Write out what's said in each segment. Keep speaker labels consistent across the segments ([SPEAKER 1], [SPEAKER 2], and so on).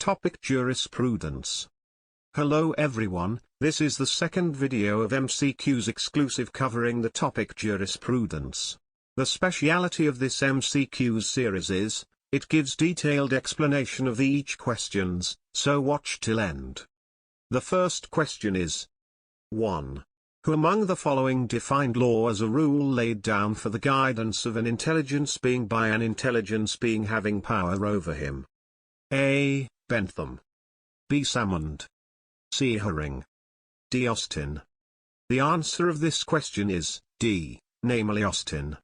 [SPEAKER 1] Topic: Jurisprudence. Hello everyone, this is the second video of MCQs exclusive covering the topic jurisprudence. The speciality of this MCQs series is, it gives detailed explanation of each questions, so watch till end. The first question is 1. Who among the following defined law as a rule laid down for the guidance of an intelligence being by an intelligence being having power over him? A. Bentham. B. Salmond. C. Herring. D. Austin. The answer of this question is D, namely Austin.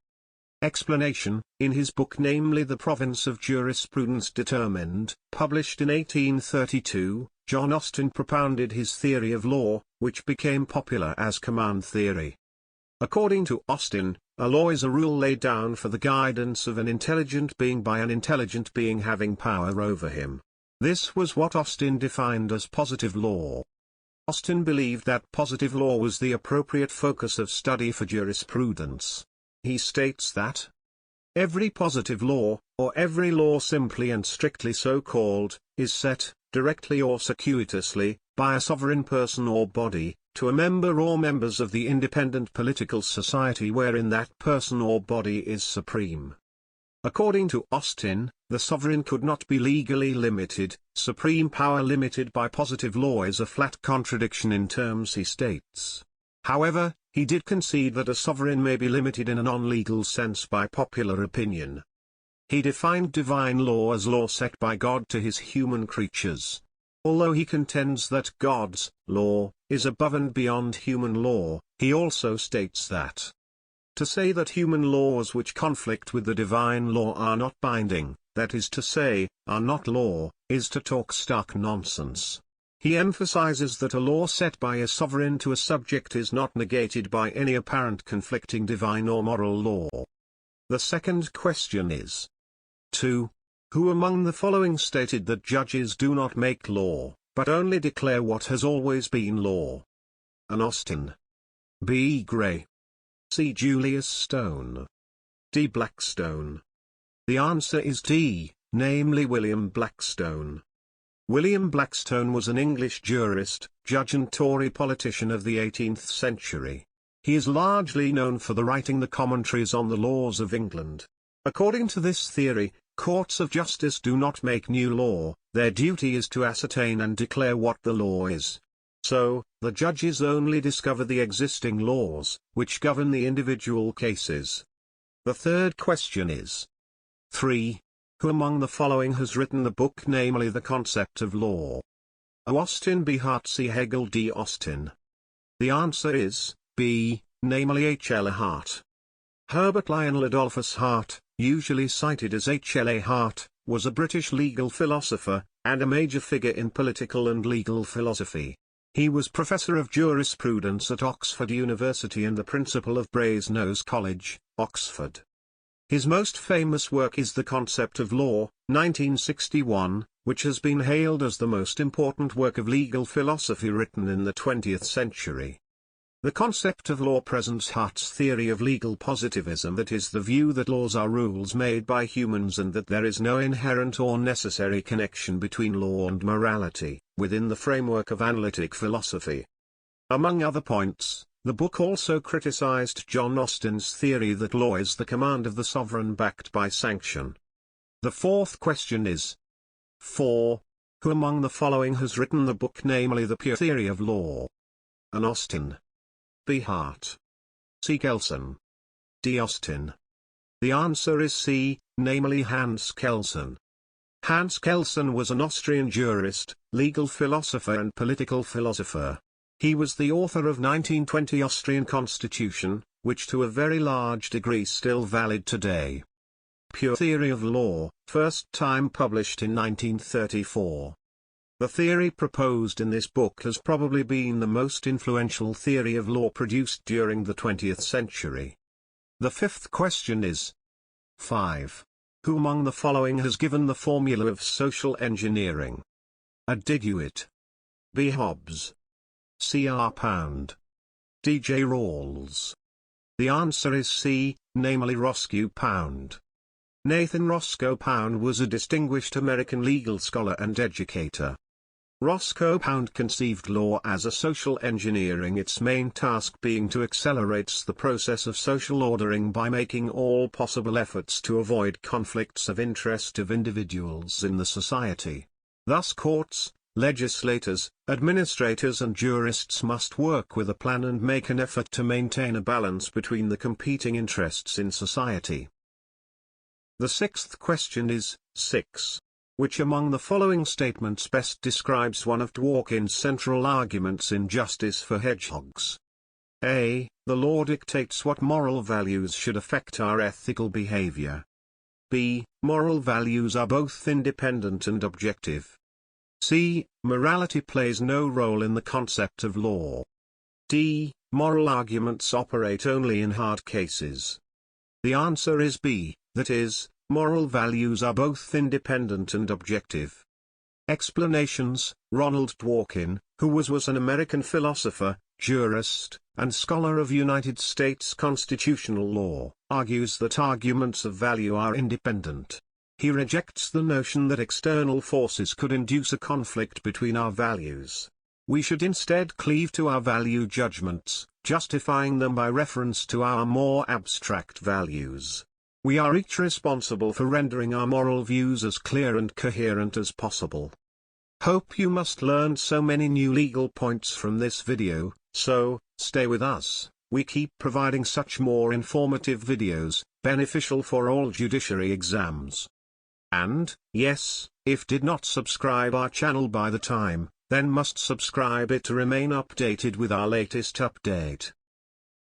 [SPEAKER 1] Explanation: in his book namely The Province of Jurisprudence Determined, published in 1832, John Austin propounded his theory of law, which became popular as command theory. According to Austin, a law is a rule laid down for the guidance of an intelligent being by an intelligent being having power over him. This was what Austin defined as positive law. Austin believed that positive law was the appropriate focus of study for jurisprudence. He states that every positive law, or every law simply and strictly so called, is set, directly or circuitously, by a sovereign person or body, to a member or members of the independent political society wherein that person or body is supreme. According to Austin, the sovereign could not be legally limited. Supreme power limited by positive law is a flat contradiction in terms he states. However, he did concede that a sovereign may be limited in a non-legal sense by popular opinion. He defined divine law as law set by God to his human creatures. Although he contends that God's law is above and beyond human law, he also states that to say that human laws which conflict with the divine law are not binding, that is to say, are not law, is to talk stark nonsense. He emphasizes that a law set by a sovereign to a subject is not negated by any apparent conflicting divine or moral law. The second question is 2. Who among the following stated that judges do not make law, but only declare what has always been law? An Austin. B. Gray. C. Julius Stone. D. Blackstone. The answer is D, namely William Blackstone. William Blackstone was an English jurist, judge and Tory politician of the 18th century. He is largely known for writing the commentaries on the laws of England. According to this theory, courts of justice do not make new law, their duty is to ascertain and declare what the law is. So, the judges only discover the existing laws, which govern the individual cases. The third question is 3. Who among the following has written the book namely The Concept of Law? A. Austin. B. Hart. C. Hegel. D. Austin. The answer is B, namely HLA Hart. Herbert Lionel Adolphus Hart, usually cited as HLA Hart, was a British legal philosopher, and a major figure in political and legal philosophy. He was Professor of Jurisprudence at Oxford University and the principal of Brasenose College, Oxford. His most famous work is The Concept of Law, 1961, which has been hailed as the most important work of legal philosophy written in the 20th century. The Concept of Law presents Hart's theory of legal positivism, that is the view that laws are rules made by humans and that there is no inherent or necessary connection between law and morality, within the framework of analytic philosophy. Among other points, the book also criticized John Austin's theory that law is the command of the sovereign backed by sanction. The fourth question is 4. Who among the following has written the book namely The Pure Theory of Law? An Austin. B. Hart. C. Kelsen. D. Austin. The answer is C, namely Hans Kelsen. Hans Kelsen was an Austrian jurist, legal philosopher and political philosopher. He was the author of 1920 Austrian Constitution, which to a very large degree still valid today. Pure Theory of Law, first time published in 1934. The theory proposed in this book has probably been the most influential theory of law produced during the 20th century. The fifth question is 5. Who among the following has given the formula of social engineering? A. Dewitt. B. Hobbes. C. R. Pound. D. J. Rawls. The answer is C, namely Roscoe Pound. Nathan Roscoe Pound was a distinguished American legal scholar and educator. Roscoe Pound conceived law as a social engineering, its main task being to accelerate the process of social ordering by making all possible efforts to avoid conflicts of interest of individuals in the society. Thus courts, legislators, administrators and jurists must work with a plan and make an effort to maintain a balance between the competing interests in society. The sixth question is, 6. Which among the following statements best describes one of Dworkin's central arguments in Justice for Hedgehogs? A. The law dictates what moral values should affect our ethical behavior. B. Moral values are both independent and objective. C. Morality plays no role in the concept of law. D. Moral arguments operate only in hard cases. The answer is B, that is, moral values are both independent and objective. Explanations. Ronald Dworkin, who was an American philosopher, jurist, and scholar of United States constitutional law, argues that arguments of value are independent. He rejects the notion that external forces could induce a conflict between our values. We should instead cleave to our value judgments, justifying them by reference to our more abstract values. We are each responsible for rendering our moral views as clear and coherent as possible. Hope you must learn so many new legal points from this video, so, stay with us, we keep providing such more informative videos, beneficial for all judiciary exams. And, yes, if did not subscribe our channel by the time, then must subscribe it to remain updated with our latest update.